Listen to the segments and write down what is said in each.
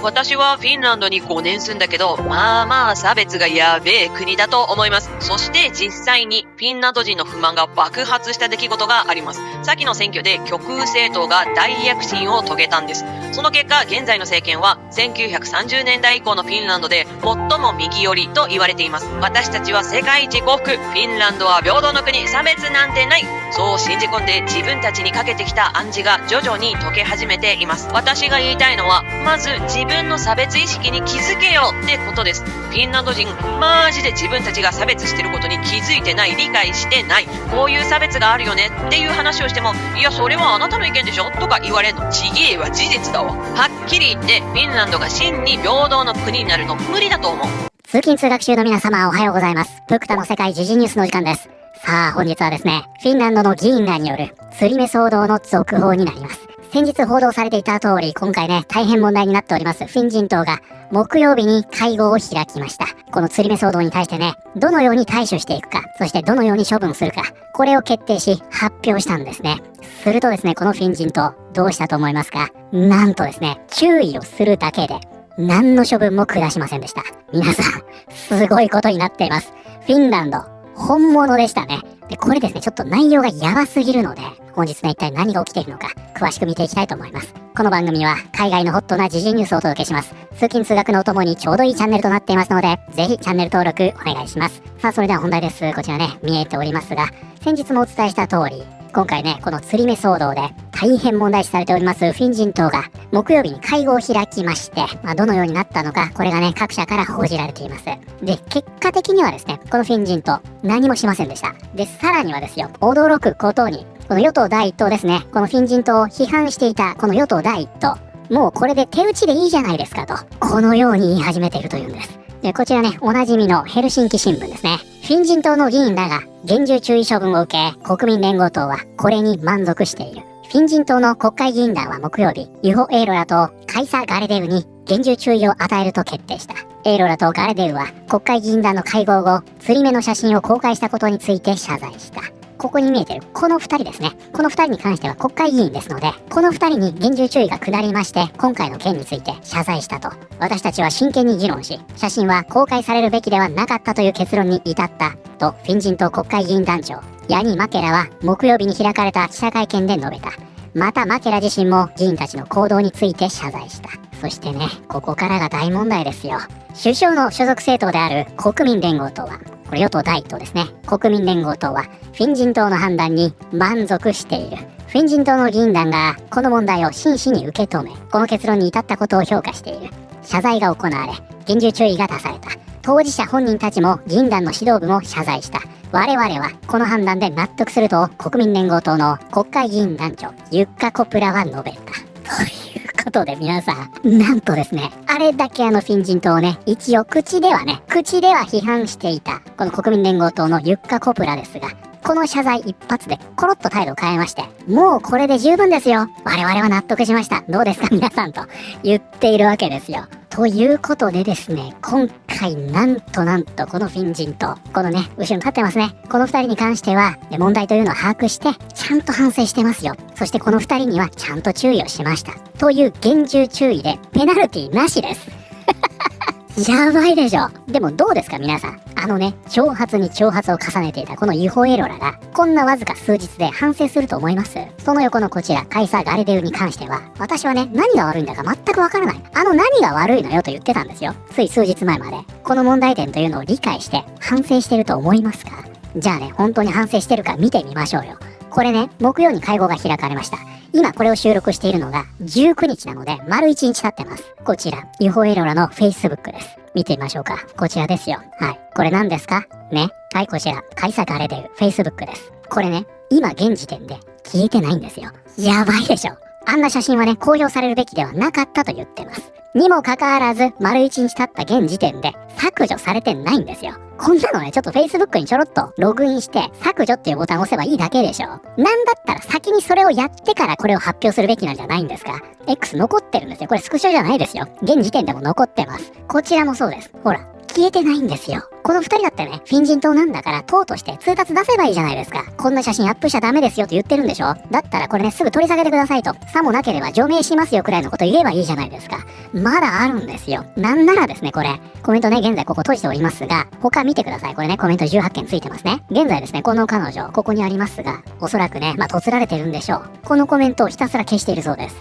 私はフィンランドに5年住んだけど、まあまあ差別がやべえ国だと思います。そして実際にフィンランド人の不満が爆発した出来事があります。先の選挙で極右政党が大躍進を遂げたんです。その結果、現在の政権は1930年代以降のフィンランドで最も右寄りと言われています。私たちは世界一幸福。フィンランドは平等の国、差別なんてない。そう信じ込んで自分たちにかけてきた暗示が徐々に解け始めています。私が言いたいのは、まず自分の差別意識に気づけよってことです。フィンランド人、マジで自分たちが差別してることに気づいてない、理解してない。こういう差別があるよねっていう話をしても、いやそれはあなたの意見でしょとか言われんの。ちげえは事実だわ。はっきり言ってフィンランドが真に平等の国になるの無理だと思う。通勤通学中の皆様おはようございます。プクタの世界時事ニュースの時間です。さあ本日はですね、フィンランドの議員らによる釣り目騒動の続報になります。先日報道されていた通り、今回ね、大変問題になっておりますフィン人党が木曜日に会合を開きました。この釣り目騒動に対してね、どのように対処していくか、そしてどのように処分するか、これを決定し発表したんですね。するとですね、このフィン人党、どうしたと思いますか？なんとですね、注意をするだけで何の処分も下しませんでした。皆さん、すごいことになっています。フィンランド、本物でしたね。で、これですね、ちょっと内容がやばすぎるので、本日ね、一体何が起きているのか、詳しく見ていきたいと思います。この番組は、海外のホットな時事ニュースをお届けします。通勤通学のお供にちょうどいいチャンネルとなっていますので、ぜひチャンネル登録お願いします。さあ、それでは本題です。こちらね、見えておりますが、先日もお伝えした通り、今回ね、この釣り目騒動で大変問題視されておりますフィン人党が木曜日に会合を開きまして、どのようになったのか、これがね、各社から報じられています。で、結果的にはですね、このフィン人党、何もしませんでした。で、さらにはですよ、驚くことに、この与党第一党ですね、このフィン人党を批判していたこの与党第一党、もうこれで手打ちでいいじゃないですかと、このように言い始めているというんです。で、こちらね、おなじみのヘルシンキ新聞ですね。フィン人党の議員らが厳重注意処分を受け、国民連合党はこれに満足している。フィン人党の国会議員団は木曜日、ユホ・エイロラとカイサ・ガレデウに厳重注意を与えると決定した。エイロラとガレデウは国会議員団の会合後、釣り目の写真を公開したことについて謝罪した。ここに見えてるこの二人ですね。この二人に関しては国会議員ですので、この二人に厳重注意が下りまして、今回の件について謝罪したと。私たちは真剣に議論し、写真は公開されるべきではなかったという結論に至ったと、フィン人党国会議員団長ヤニ・マケラは木曜日に開かれた記者会見で述べた。またマケラ自身も議員たちの行動について謝罪した。そしてね、ここからが大問題ですよ。首相の所属政党である国民連合党は、これ与党第一党ですね。国民連合党はフィン人党の判断に満足している。フィン人党の議員団がこの問題を真摯に受け止め、この結論に至ったことを評価している。謝罪が行われ、厳重注意が出された。当事者本人たちも議員団の指導部も謝罪した。我々はこの判断で納得すると国民連合党の国会議員団長ユッカ・コプラは述べた。ということで皆さん、なんとですね、あれだけフィン人党をね、一応口では批判していたこの国民連合党のユッカ・コプラですが、この謝罪一発でコロッと態度を変えまして、もうこれで十分ですよ、我々は納得しました、どうですか皆さんと言っているわけですよ。ということでですね、今回なんとこのフィン人党、このね、後ろに立ってますね、この二人に関しては問題というのを把握してちゃんと反省してますよ、そしてこの二人にはちゃんと注意をしましたという厳重注意でペナルティなしですやばいでしょ。でもどうですか皆さん、挑発に挑発を重ねていたこのユホ・エロラがこんなわずか数日で反省すると思います？その横のこちらカイサ・ガレデウに関しては、私はね、何が悪いんだか全くわからない、何が悪いのよと言ってたんですよ。つい数日前までこの問題点というのを理解して反省してると思いますか？じゃあね、本当に反省してるか見てみましょうよ。これね、木曜に会合が開かれました。今これを収録しているのが19日なので丸1日経ってます。こちらユホ・エロラの Facebook です。見てみましょうか。こちらですよ。はい、これ何ですかね。はい、こちらカイサ・ガレデウ Facebook です。これね、今現時点で消えてないんですよ。やばいでしょ。あんな写真はね、公表されるべきではなかったと言ってます。にもかかわらず丸1日経った現時点で削除されてないんですよ。こんなのね、ちょっと Facebook にちょろっとログインして削除っていうボタンを押せばいいだけでしょ。なんだったら先にそれをやってからこれを発表するべきなんじゃないんですか。 X 残ってるんですよ。これスクショじゃないですよ。現時点でも残ってます。こちらもそうです。ほら、消えてないんですよ。この二人だってね、フィン人党なんだから党として通達出せばいいじゃないですか。こんな写真アップしちゃダメですよと言ってるんでしょ。だったらこれね、すぐ取り下げてくださいと。さもなければ除名しますよくらいのこと言えばいいじゃないですか。まだあるんですよ。なんならですね、これ。コメントね、現在ここ閉じておりますが、他見てください。これね、コメント18件ついてますね。現在ですね、この彼女、ここにありますが、おそらくね、とつられてるんでしょう。このコメントをひたすら消しているそうです。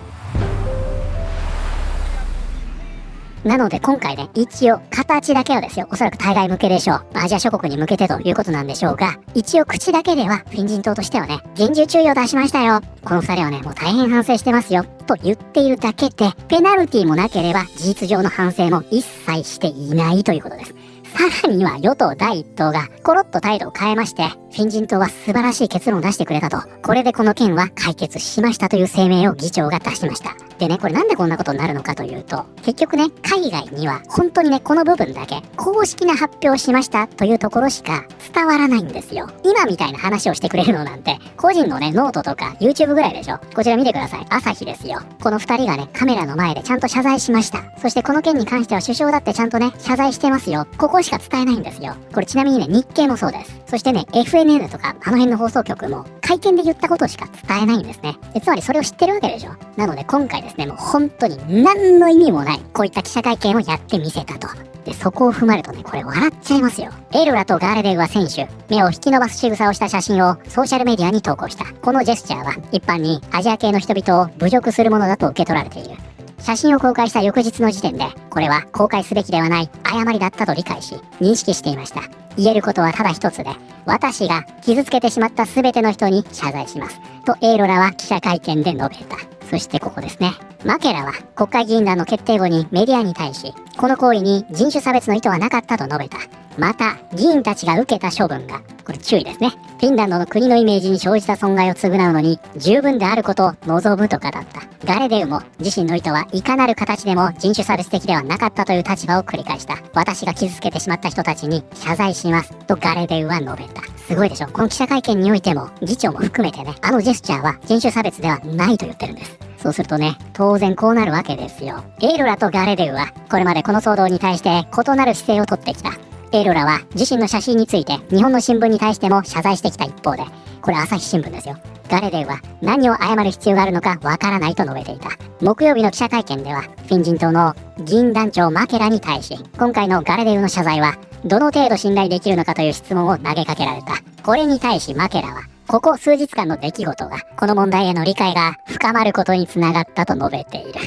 なので今回ね、一応形だけはですよ、おそらく対外向けでしょう。アジア諸国に向けてということなんでしょうが、一応口だけではフィン人党としてはね、厳重注意を出しましたよ。この二人はね、もう大変反省してますよ。と言っているだけで、ペナルティもなければ事実上の反省も一切していないということです。さらには与党第一党がコロッと態度を変えまして、フィン人党は素晴らしい結論を出してくれたと。これでこの件は解決しましたという声明を議長が出しました。でね、これなんでこんなことになるのかというと、結局ね、海外には本当にね、この部分だけ公式な発表をしましたというところしか伝わらないんですよ。今みたいな話をしてくれるのなんて、個人のね、ノートとか YouTube ぐらいでしょ。こちら見てください。朝日ですよ。この二人がね、カメラの前でちゃんと謝罪しました。そしてこの件に関しては首相だってちゃんとね、謝罪してますよ。ここしか伝えないんですよ。これちなみにね、日経もそうです。そしてね、FNN とかあの辺の放送局も会見で言ったことしか伝えないんですね。つまりそれを知ってるわけでしょ。なので今回ですね、もう本当に何の意味もないこういった記者会見をやってみせたと。で、そこを踏まえるとね、これ笑っちゃいますよ。エルラとガーレデウは選手、目を引き伸ばす仕草をした写真をソーシャルメディアに投稿した。このジェスチャーは一般にアジア系の人々を侮辱するものだと受け取られている。写真を公開した翌日の時点で、これは公開すべきではない誤りだったと理解し、認識していました。言えることはただ一つで、私が傷つけてしまった全ての人に謝罪します。とエイロラは記者会見で述べた。そしてここですね。マケラは国会議員団の決定後にメディアに対し、この行為に人種差別の意図はなかったと述べた。また、議員たちが受けた処分が、これ注意ですね。フィンランドの国のイメージに生じた損害を償うのに十分であることを望むと語った。ガレデウも自身の意図はいかなる形でも人種差別的ではなかったという立場を繰り返した。私が傷つけてしまった人たちに謝罪しますとガレデウは述べた。すごいでしょ。この記者会見においても議長も含めてね、あのジェスチャーは人種差別ではないと言ってるんです。そうするとね、当然こうなるわけですよ。エイロラとガレデウはこれまでこの騒動に対して異なる姿勢をとってきた。エイロラは自身の写真について日本の新聞に対しても謝罪してきた一方で、これ朝日新聞ですよ。ガレデウは何を謝る必要があるのかわからないと述べていた。木曜日の記者会見では、フィン人党の議員団長マケラに対し、今回のガレデウの謝罪はどの程度信頼できるのかという質問を投げかけられた。これに対しマケラは、ここ数日間の出来事がこの問題への理解が深まることにつながったと述べている。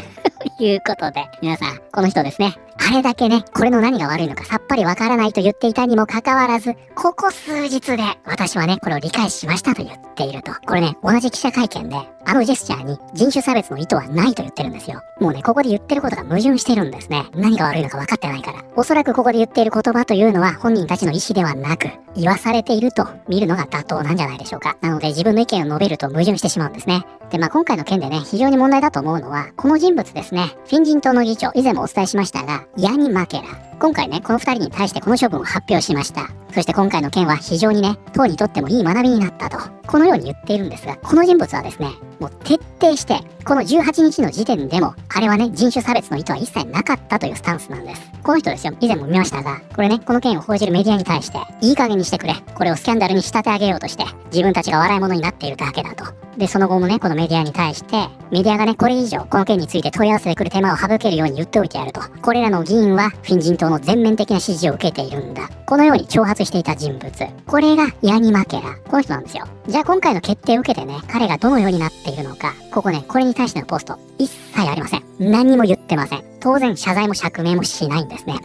ということで、皆さん、この人ですね。あれだけね、これの何が悪いのかさっぱりわからないと言っていたにもかかわらず、ここ数日で、私はね、これを理解しましたと言っていると。これね、同じ記者会見で、あのジェスチャーに人種差別の意図はないと言ってるんですよ。もうね、ここで言ってることが矛盾してるんですね。何が悪いのか分かってないから。おそらくここで言っている言葉というのは本人たちの意思ではなく、言わされていると見るのが妥当なんじゃないでしょうか。なので自分の意見を述べると矛盾してしまうんですね。で、今回の件でね、非常に問題だと思うのは、この人物ですね。フィン人党の議長、以前もお伝えしましたが、ヤニ・マケラ。今回ね、この二人に対してこの処分を発表しました。そして今回の件は非常にね、党にとってもいい学びになったと。このように言っているんですが、この人物はですね、もう徹底して、この18日の時点でも、あれはね、人種差別の意図は一切なかったというスタンスなんです。この人ですよ、以前も見ましたが、これね、この件を報じるメディアに対して、いい加減にしてくれ。これをスキャンダルに仕立て上げようとして、自分たちが笑い物になっているだけだと。で、その後もね、このメディアに対して、メディアがね、これ以上、この件について問い合わせてくる手間を省けるように言っておいてやると。これらの議員は、フィン人党の全面的な支持を受けているんだ。このように挑発していた人物。これがヤニ・マケラ。この人なんですよ。じゃあ今回の決定を受けてね、彼がどのようになっているのか。ここね、これに対してのポスト、一切ありません。何も言ってません。当然謝罪も釈明もしないんですね。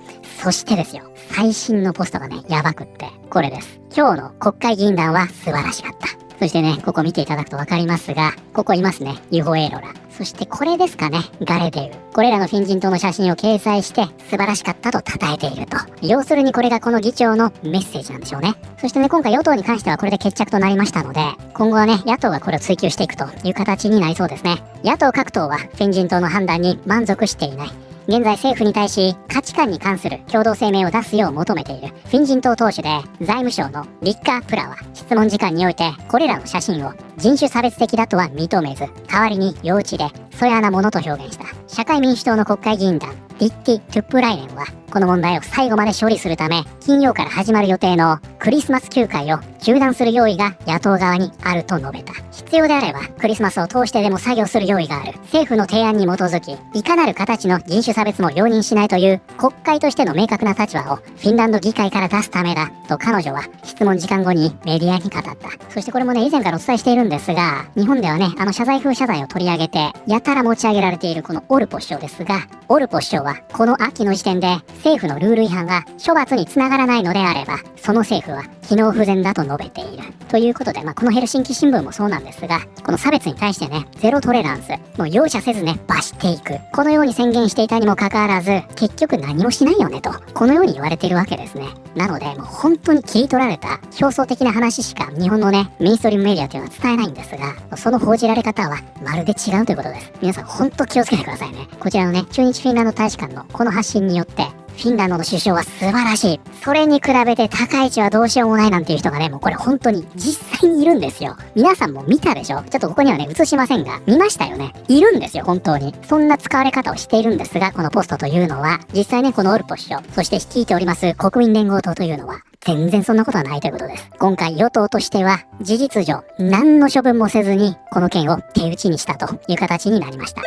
そしてですよ、最新のポストがね、やばくって、これです。今日の国会議員団は素晴らしかった。そしてね、ここ見ていただくとわかりますが、ここいますね。ユホエイロラ。そしてこれですかね。ガレデウ。これらのフィン人党の写真を掲載して素晴らしかったと称えていると。要するにこれがこの議長のメッセージなんでしょうね。そしてね、今回与党に関してはこれで決着となりましたので、今後はね、野党がこれを追及していくという形になりそうですね。野党各党はフィン人党の判断に満足していない。現在政府に対し価値観に関する共同声明を出すよう求めているフィン人党党首で財務省のリッカー・プラは質問時間においてこれらの写真を人種差別的だとは認めず代わりに幼稚でそやなものと表現した。社会民主党の国会議員団リッティ・トゥップライネンはこの問題を最後まで処理するため、金曜から始まる予定のクリスマス休会を中断する用意が野党側にあると述べた。必要であれば、クリスマスを通してでも作業する用意がある。政府の提案に基づき、いかなる形の人種差別も容認しないという国会としての明確な立場をフィンランド議会から出すためだ、と彼女は質問時間後にメディアに語った。そしてこれもね、以前からお伝えしているんですが、日本ではね、謝罪風謝罪を取り上げて、やたら持ち上げられているこのオルポ首相ですが、オルポ首相はこの秋の時点で政府のルール違反が処罰につながらないのであれば、その政府は機能不全だと述べている。ということで、このヘルシンキ新聞もそうなんですが、この差別に対してね、ゼロトレランス、もう容赦せずね、罰していく。このように宣言していたにもかかわらず、結局何もしないよねと、このように言われているわけですね。なので、もう本当に切り取られた表層的な話しか日本のね、メインストリームメディアというのは伝えないんですが、その報じられ方はまるで違うということです。皆さん本当気をつけてくださいね。こちらのね、駐日フィンランド大使館のこの発信によって、フィンランドの首相は素晴らしい。それに比べて高市はどうしようもないなんていう人がね、もうこれ本当に実際にいるんですよ。皆さんも見たでしょ？ちょっとここにはね、映しませんが、見ましたよね。いるんですよ、本当に。そんな使われ方をしているんですが、このポストというのは、実際ね、このオルポ首相、そして率いております国民連合党というのは、全然そんなことはないということです。今回与党としては、事実上、何の処分もせずに、この件を手打ちにしたという形になりました。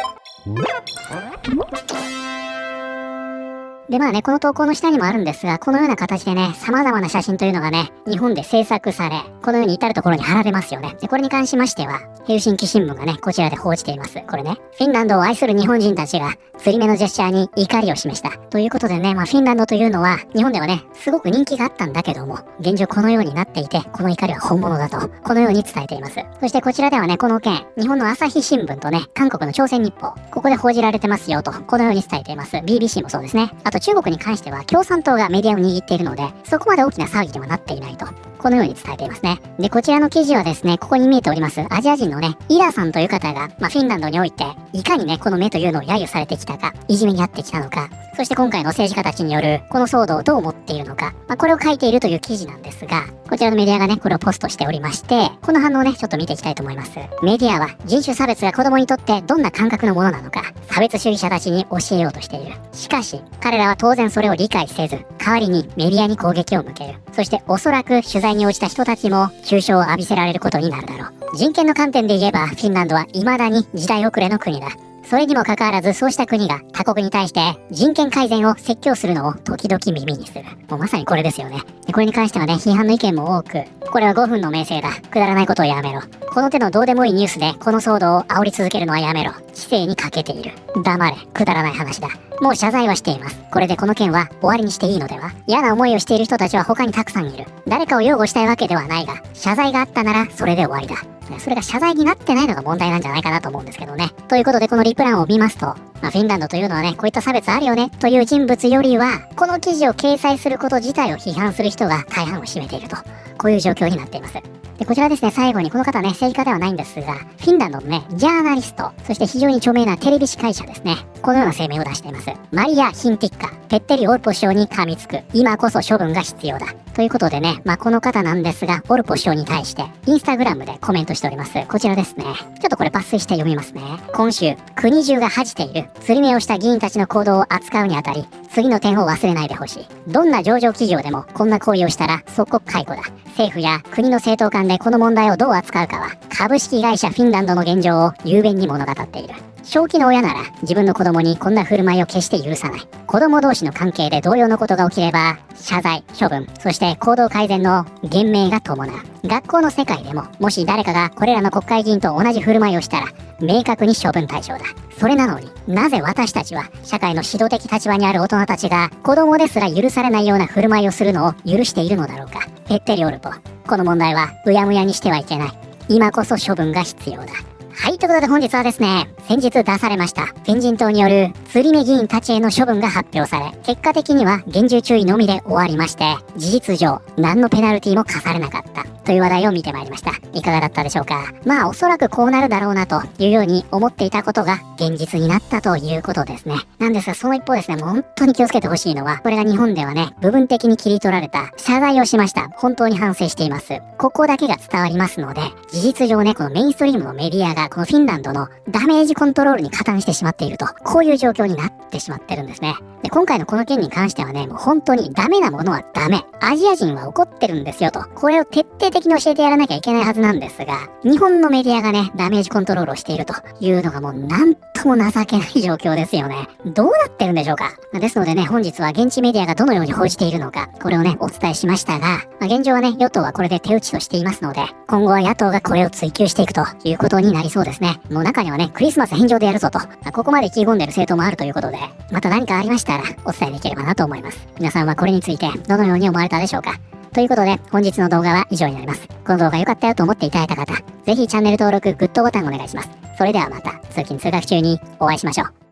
でこの投稿の下にもあるんですが、このような形でね、様々な写真というのがね、日本で制作され、このように至るところに貼られますよね。で、これに関しましては、ヘルシンキ新聞がね、こちらで報じています。これね、フィンランドを愛する日本人たちが、釣り目のジェスチャーに怒りを示した。ということでね、フィンランドというのは、日本ではね、すごく人気があったんだけども、現状このようになっていて、この怒りは本物だと、このように伝えています。そしてこちらではね、この件、日本の朝日新聞とね、韓国の朝鮮日報、ここで報じられてますよと、このように伝えています。BBC もそうですね。あと中国に関しては、共産党がメディアを握っているので、そこまで大きな騒ぎにはなっていないと。このように伝えていますね。で、こちらの記事はですね、ここに見えております、アジア人のね、イラさんという方が、フィンランドにおいて、いかにね、この目というのを揶揄されてきたか、いじめにあってきたのか、そして今回の政治家たちによる、この騒動をどう思っているのか、これを書いているという記事なんですが、こちらのメディアがね、これをポストしておりまして、この反応をね、ちょっと見ていきたいと思います。メディアは、人種差別が子供にとってどんな感覚のものなのか、差別主義者たちに教えようとしている。しかし、彼らは当然それを理解せず、代わりにメディアに攻撃を向ける。そしておそらく取材に応じた人たちも中傷を浴びせられることになるだろう。人権の観点で言えば、フィンランドは未だに時代遅れの国だ。それにもかかわらず、そうした国が他国に対して人権改善を説教するのを時々耳にする。もうまさにこれですよね。でこれに関してはね、批判の意見も多く、これは5分の名声だ。くだらないことをやめろ。この手のどうでもいいニュースでこの騒動を煽り続けるのはやめろ。知性に欠けている。黙れ。くだらない話だ。もう謝罪はしています。これでこの件は終わりにしていいのでは？嫌な思いをしている人たちは他にたくさんいる。誰かを擁護したいわけではないが、謝罪があったならそれで終わりだ。それが謝罪になってないのが問題なんじゃないかなと思うんですけどね。ということでこのリプランを見ますと、フィンランドというのはね、こういった差別あるよねという人物よりは、この記事を掲載すること自体を批判する人が大半を占めていると、こういう状況になっています。で、こちらですね、最後にこの方はね、政治家ではないんですが、フィンランドのね、ジャーナリスト、そして非常に著名なテレビ司会者ですね。このような声明を出しています。マリア・ヒンティッカ、ペッテリ・オルポ首相に噛みつく。今こそ処分が必要だ。ということでね、この方なんですが、オルポ首相に対して、インスタグラムでコメントしております。こちらですね。ちょっとこれ抜粋して読みますね。今週、国中が恥じている、釣り目をした議員たちの行動を扱うにあたり、次の点を忘れないでほしい。どんな上場企業でも、こんな行為をしたら即刻解雇だ。政府や国の政党間でこの問題をどう扱うかは、株式会社フィンランドの現状を雄弁に物語っている。正気の親なら自分の子供にこんな振る舞いを決して許さない。子供同士の関係で同様のことが起きれば、謝罪、処分、そして行動改善の厳命が伴う。学校の世界でも、もし誰かがこれらの国会議員と同じ振る舞いをしたら、明確に処分対象だ。それなのになぜ私たちは社会の指導的立場にある大人たちが子供ですら許されないような振る舞いをするのを許しているのだろうか。ペッテリオルポ、この問題はうやむやにしてはいけない。今こそ処分が必要だ。はい、ということで本日はですね、先日出されましたフィン人党による釣り目議員たちへの処分が発表され、結果的には厳重注意のみで終わりまして、事実上何のペナルティも課されなかったという話題を見てまいりました。いかがだったでしょうか。おそらくこうなるだろうなというように思っていたことが現実になったということですね。なんですが、その一方ですね、もう本当に気をつけてほしいのは、これが日本ではね、部分的に切り取られた謝罪をしました。本当に反省しています。ここだけが伝わりますので、事実上ね、このメインストリームのメディアがこのフィンランドのダメージコントロールに加担してしまっていると、こういう状況になってしまってるんですね。で、今回のこの件に関してはね、もう本当にダメなものはダメ。アジア人は怒ってるんですよと。これを徹底的に教えてやらなきゃいけないはずなんですが、日本のメディアがね、ダメージコントロールをしているというのがもうなんとも情けない状況ですよね。どうなってるんでしょうか。ですのでね、本日は現地メディアがどのように報じているのか、これをね、お伝えしましたが、現状はね、与党はこれで手打ちとしていますので、今後は野党がこれを追及していくということになりそうですね。もう中にはね、クリスマス返上でやるぞと、ここまで意気込んでる政党もあるということで、また何かありましたらお伝えできればなと思います。皆さんはこれについてどのように思われたでしょうか。ということで、本日の動画は以上になります。この動画良かったよと思っていただいた方、ぜひチャンネル登録、グッドボタンお願いします。それではまた、通勤通学中にお会いしましょう。